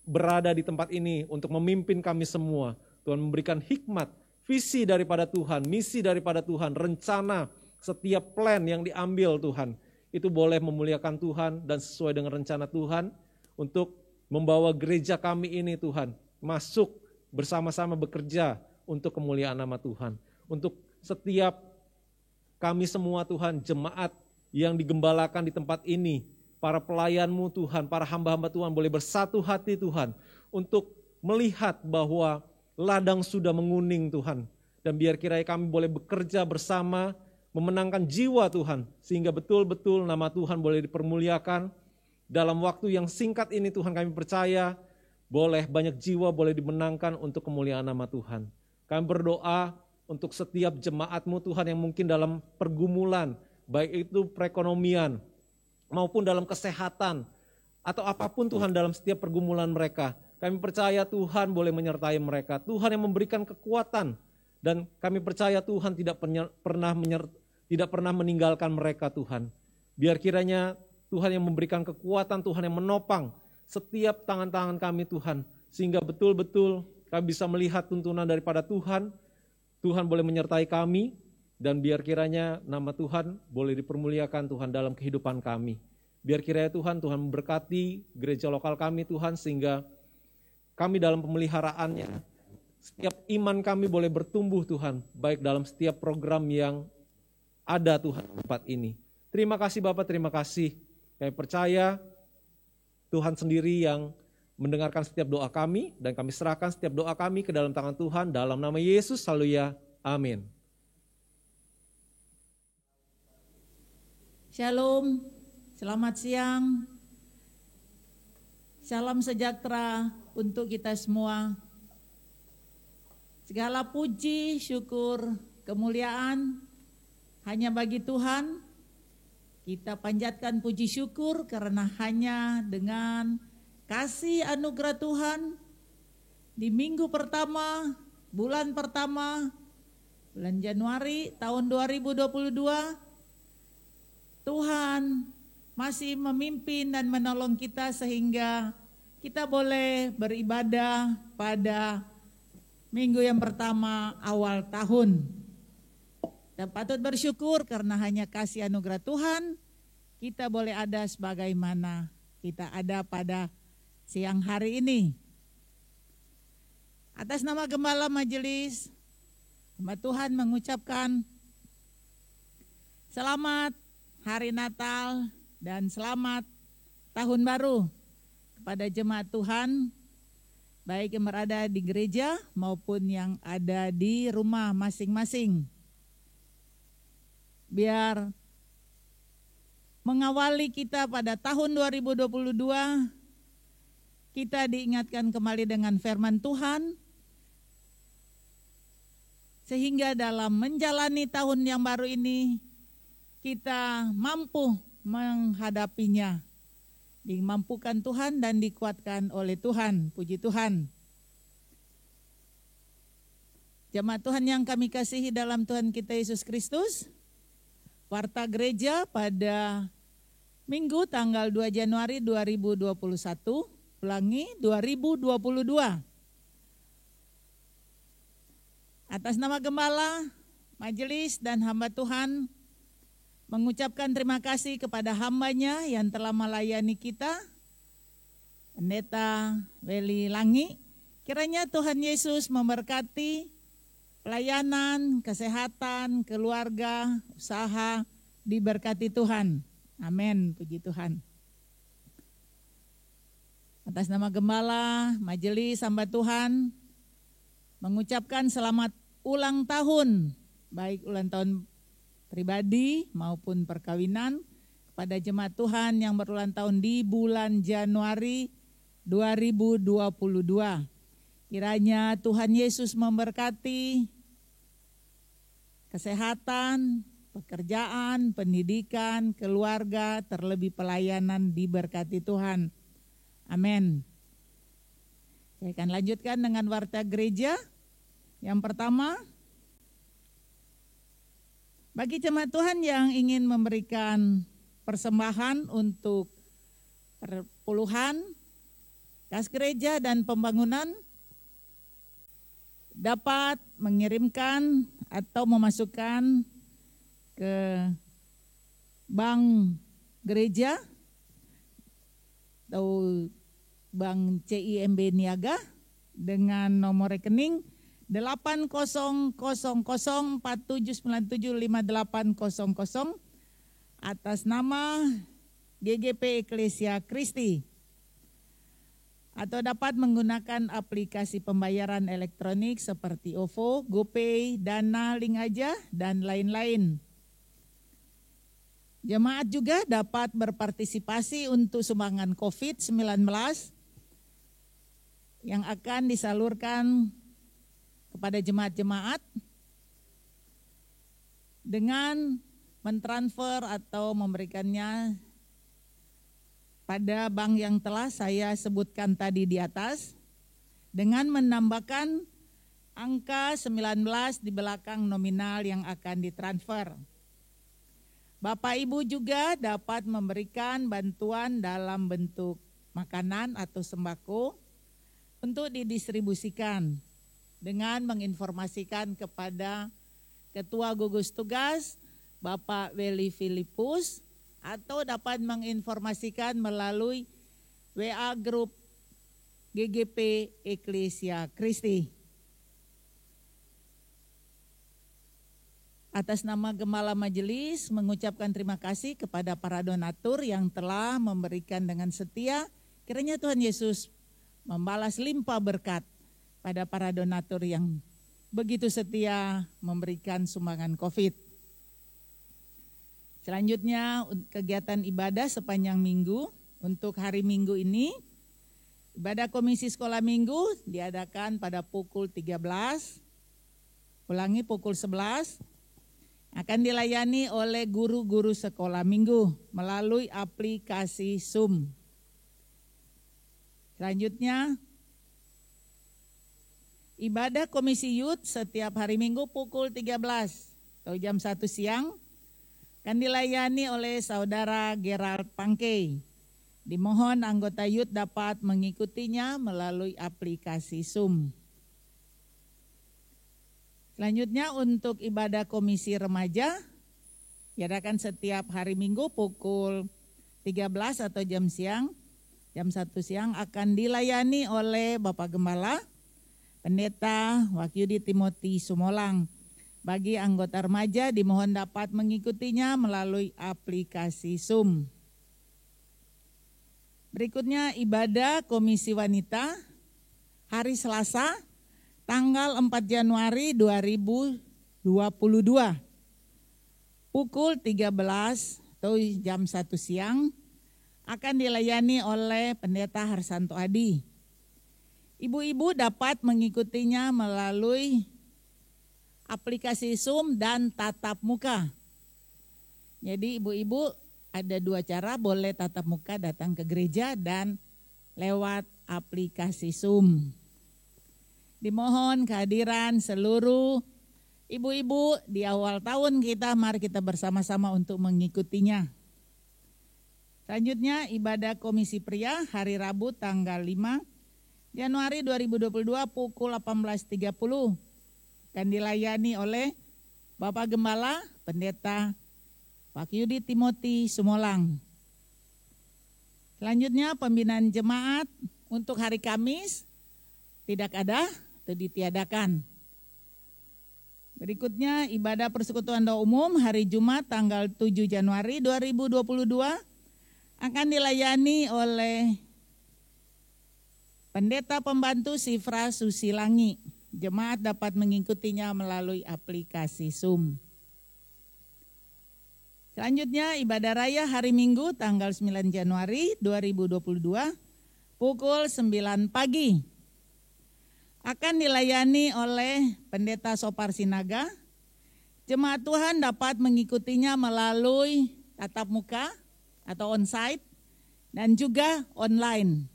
[SPEAKER 4] berada di tempat ini, untuk memimpin kami semua. Tuhan memberikan hikmat, visi daripada Tuhan, misi daripada Tuhan, rencana, setiap plan yang diambil Tuhan, itu boleh memuliakan Tuhan dan sesuai dengan rencana Tuhan untuk membawa gereja kami ini Tuhan, masuk bersama-sama bekerja untuk kemuliaan nama Tuhan. Untuk setiap kami semua Tuhan, jemaat yang digembalakan di tempat ini, para pelayan-Mu Tuhan, para hamba-hamba Tuhan boleh bersatu hati Tuhan untuk melihat bahwa ladang sudah menguning Tuhan. Dan biar kiranya kami boleh bekerja bersama, memenangkan jiwa Tuhan, sehingga betul-betul nama Tuhan boleh dipermuliakan. Dalam waktu yang singkat ini Tuhan kami percaya, boleh banyak jiwa boleh dimenangkan untuk kemuliaan nama Tuhan. Kami berdoa untuk setiap jemaat-Mu Tuhan yang mungkin dalam pergumulan, baik itu perekonomian maupun dalam kesehatan atau apapun Tuhan dalam setiap pergumulan mereka. Kami percaya Tuhan boleh menyertai mereka, Tuhan yang memberikan kekuatan, dan kami percaya Tuhan tidak pernah meninggalkan mereka Tuhan. Biar kiranya Tuhan yang memberikan kekuatan, Tuhan yang menopang setiap tangan-tangan kami Tuhan, sehingga betul-betul kami bisa melihat tuntunan daripada Tuhan. Tuhan boleh menyertai kami, dan biar kiranya nama Tuhan boleh dipermuliakan Tuhan dalam kehidupan kami. Biar kiranya Tuhan memberkati gereja lokal kami Tuhan, sehingga kami dalam pemeliharaannya. Setiap iman kami boleh bertumbuh Tuhan, baik dalam setiap program yang ada Tuhan di tempat ini. Terima kasih Bapak, terima kasih. Kami percaya Tuhan sendiri yang mendengarkan setiap doa kami, dan kami serahkan setiap doa kami ke dalam tangan Tuhan, dalam nama Yesus, haleluya, amin.
[SPEAKER 5] Shalom, selamat siang, salam sejahtera untuk kita semua. Segala puji, syukur, kemuliaan hanya bagi Tuhan. Kita panjatkan puji syukur karena hanya dengan kasih anugerah Tuhan di minggu pertama, bulan Januari tahun 2022, Tuhan masih memimpin dan menolong kita sehingga kita boleh beribadah pada minggu yang pertama awal tahun. Dan patut bersyukur karena hanya kasih anugerah Tuhan, kita boleh ada sebagaimana kita ada pada siang hari ini. Atas nama Gembala Majelis, hamba Tuhan mengucapkan selamat Hari Natal dan selamat Tahun Baru kepada jemaat Tuhan, baik yang berada di gereja maupun yang ada di rumah masing-masing. Biar mengawali kita pada tahun 2022, kita diingatkan kembali dengan firman Tuhan, sehingga dalam menjalani tahun yang baru ini, kita mampu menghadapinya, dimampukan Tuhan dan dikuatkan oleh Tuhan, puji Tuhan. Jemaat Tuhan yang kami kasihi dalam Tuhan kita Yesus Kristus, Warta Gereja pada Minggu tanggal 2 Januari 2021, ulangi 2022. Atas nama Gembala, Majelis dan hamba Tuhan, mengucapkan terima kasih kepada hambanya yang telah melayani kita, Pendeta Weli Langi. Kiranya Tuhan Yesus memberkati pelayanan, kesehatan, keluarga, usaha, diberkati Tuhan. Amin, puji Tuhan. Atas nama Gembala, Majelis hamba Tuhan, mengucapkan selamat ulang tahun, baik ulang tahun pribadi maupun perkawinan, kepada jemaat Tuhan yang berulang tahun di bulan Januari 2022. Kiranya Tuhan Yesus memberkati kesehatan, pekerjaan, pendidikan, keluarga, terlebih pelayanan diberkati Tuhan. Amin. Saya akan lanjutkan dengan warta gereja. Yang pertama, bagi jemaat Tuhan yang ingin memberikan persembahan untuk perpuluhan, kas gereja dan pembangunan, dapat mengirimkan atau memasukkan ke bank gereja atau bank CIMB Niaga dengan nomor rekening 80047975800 atas nama GGP Eklesia Kristi, atau dapat menggunakan aplikasi pembayaran elektronik seperti OVO, GoPay, Dana, Link Aja, dan lain-lain. Jemaat juga dapat berpartisipasi untuk sumbangan COVID-19 yang akan disalurkan kepada jemaat-jemaat dengan mentransfer atau memberikannya pada bank yang telah saya sebutkan tadi di atas, dengan menambahkan angka 19 di belakang nominal yang akan ditransfer. Bapak Ibu juga dapat memberikan bantuan dalam bentuk makanan atau sembako untuk didistribusikan dengan menginformasikan kepada Ketua Gugus Tugas Bapak Weli Filipus, atau dapat menginformasikan melalui WA Group GGP Eklesia Kristi. Atas nama Gembala Majelis mengucapkan terima kasih kepada para donatur yang telah memberikan dengan setia. Kiranya Tuhan Yesus membalas limpah berkat pada para donatur yang begitu setia memberikan sumbangan COVID. Selanjutnya kegiatan ibadah sepanjang minggu. Untuk hari Minggu ini, ibadah komisi sekolah minggu diadakan pada pukul 13, ulangi pukul 11, akan dilayani oleh guru-guru sekolah minggu melalui aplikasi Zoom. Selanjutnya, ibadah komisi youth setiap hari Minggu pukul 13 atau jam 1 siang akan dilayani oleh saudara Gerald Pangkei. Dimohon anggota youth dapat mengikutinya melalui aplikasi Zoom. Selanjutnya untuk ibadah komisi remaja diadakan setiap hari Minggu pukul 13 atau jam 1 siang akan dilayani oleh Bapak Gembala Pendeta Wakyudi Timoti Sumolang. Bagi anggota remaja dimohon dapat mengikutinya melalui aplikasi Zoom. Berikutnya ibadah komisi wanita hari Selasa tanggal 4 Januari 2022 pukul 13 atau jam 1 siang akan dilayani oleh Pendeta Harsanto Adi. Ibu-ibu dapat mengikutinya melalui aplikasi Zoom dan tatap muka. Jadi ibu-ibu ada 2 cara, boleh tatap muka datang ke gereja dan lewat aplikasi Zoom. Dimohon kehadiran seluruh ibu-ibu di awal tahun kita, mari kita bersama-sama untuk mengikutinya. Selanjutnya ibadah komisi pria hari Rabu tanggal 5 Januari 2022 pukul 18.30 akan dilayani oleh Bapak Gembala Pendeta Wakyudi Timoti Sumolang. Selanjutnya pembinaan jemaat untuk hari Kamis tidak ada atau ditiadakan. Berikutnya ibadah persekutuan doa umum hari Jumat tanggal 7 Januari 2022 akan dilayani oleh Pendeta Pembantu Sifra Susilangi. Jemaat dapat mengikutinya melalui aplikasi Zoom. Selanjutnya ibadah raya hari Minggu tanggal 9 Januari 2022 pukul 9 pagi. Akan dilayani oleh Pendeta Sopar Sinaga. Jemaat Tuhan dapat mengikutinya melalui tatap muka atau onsite dan juga online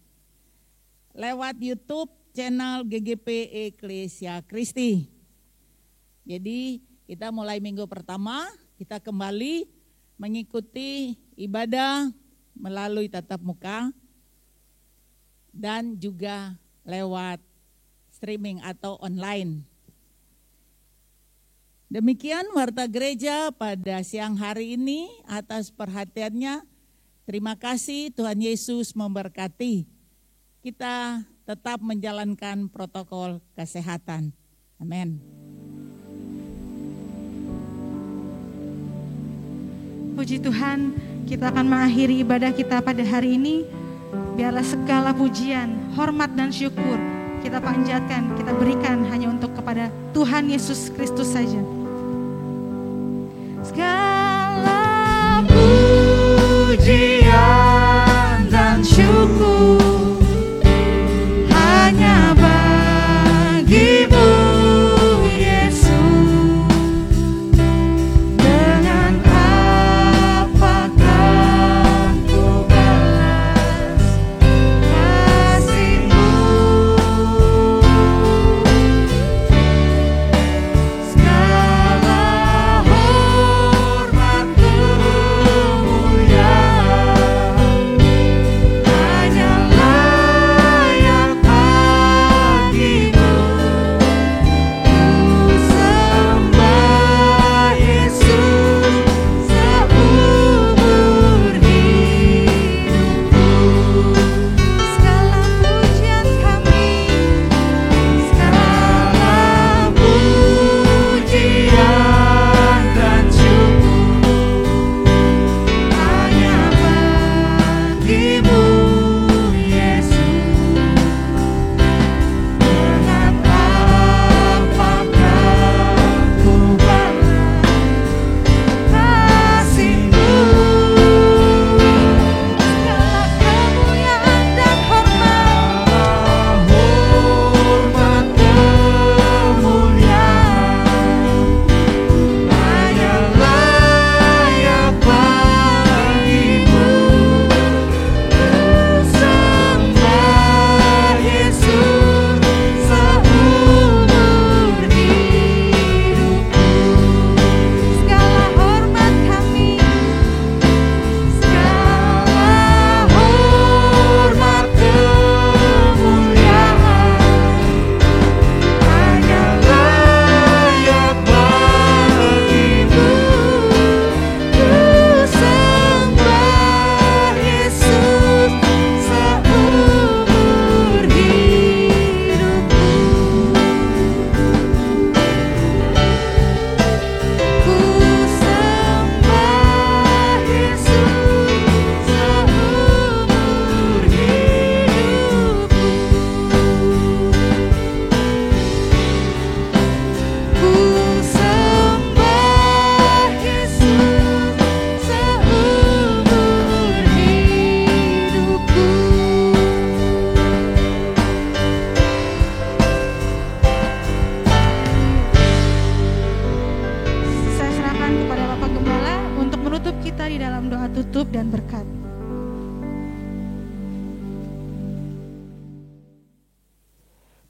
[SPEAKER 5] lewat YouTube channel GGP Eklesia Kristi. Jadi kita mulai minggu pertama kita kembali mengikuti ibadah melalui tatap muka dan juga lewat streaming atau online. Demikian warta gereja pada siang hari ini atas perhatiannya. Terima kasih, Tuhan Yesus memberkati. Kita tetap menjalankan protokol kesehatan. Amin.
[SPEAKER 1] Puji Tuhan, kita akan mengakhiri ibadah kita pada hari ini. Biarlah segala pujian, hormat dan syukur kita panjatkan, kita berikan hanya untuk kepada Tuhan Yesus Kristus saja. Segala pujian dan syukur hanya bagimu Yesus. Dengan apakah ku balas kasih-Mu? Segala hormat kemuliaan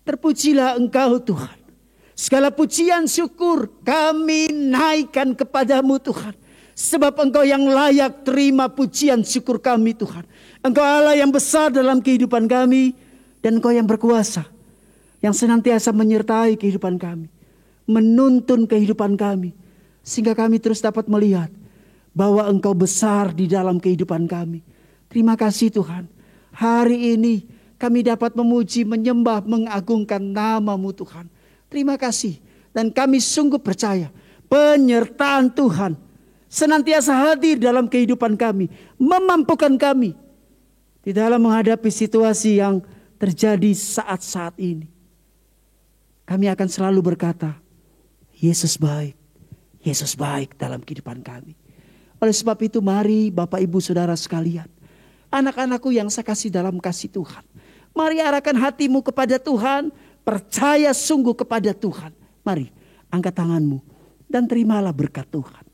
[SPEAKER 2] Terpujilah Engkau Tuhan. Segala pujian syukur kami naikkan kepadamu Tuhan. Sebab Engkau yang layak terima pujian syukur kami Tuhan. Engkau Allah yang besar dalam kehidupan kami. Dan Engkau yang berkuasa. Yang senantiasa menyertai kehidupan kami. Menuntun kehidupan kami. Sehingga kami terus dapat melihat bahwa Engkau besar di dalam kehidupan kami. Terima kasih Tuhan. Hari ini kami dapat memuji, menyembah, mengagungkan nama-Mu Tuhan. Terima kasih. Dan kami sungguh percaya penyertaan Tuhan senantiasa hadir dalam kehidupan kami. Memampukan kami di dalam menghadapi situasi yang terjadi saat-saat ini. Kami akan selalu berkata, Yesus baik. Yesus baik dalam kehidupan kami. Oleh sebab itu mari Bapak Ibu Saudara sekalian. Anak-anakku yang saya kasih dalam kasih Tuhan. Mari arahkan hatimu kepada Tuhan. Percaya sungguh kepada Tuhan. Mari angkat tanganmu dan terimalah berkat Tuhan.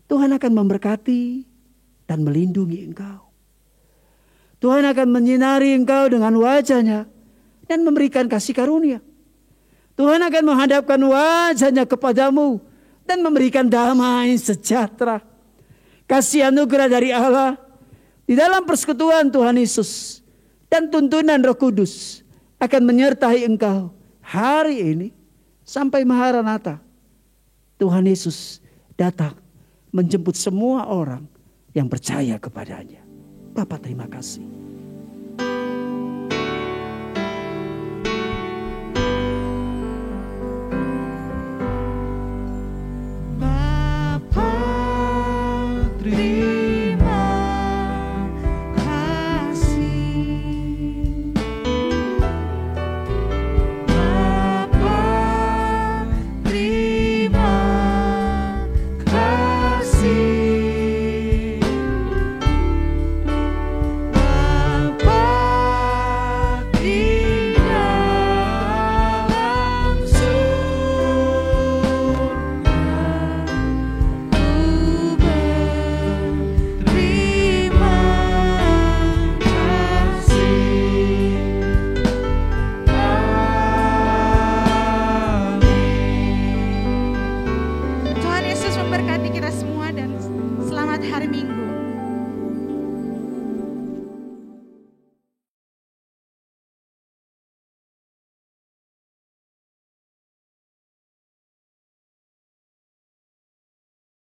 [SPEAKER 2] Tuhan akan memberkati dan melindungi engkau. Tuhan akan menyinari engkau dengan wajah-Nya dan memberikan kasih karunia. Tuhan akan menghadapkan wajah-Nya kepadamu dan memberikan damai sejahtera. Kasih anugerah dari Allah di dalam persekutuan Tuhan Yesus dan tuntunan Roh Kudus akan menyertai engkau hari ini sampai Maranatha. Tuhan Yesus datang menjemput semua orang yang percaya kepadanya. Bapa terima kasih.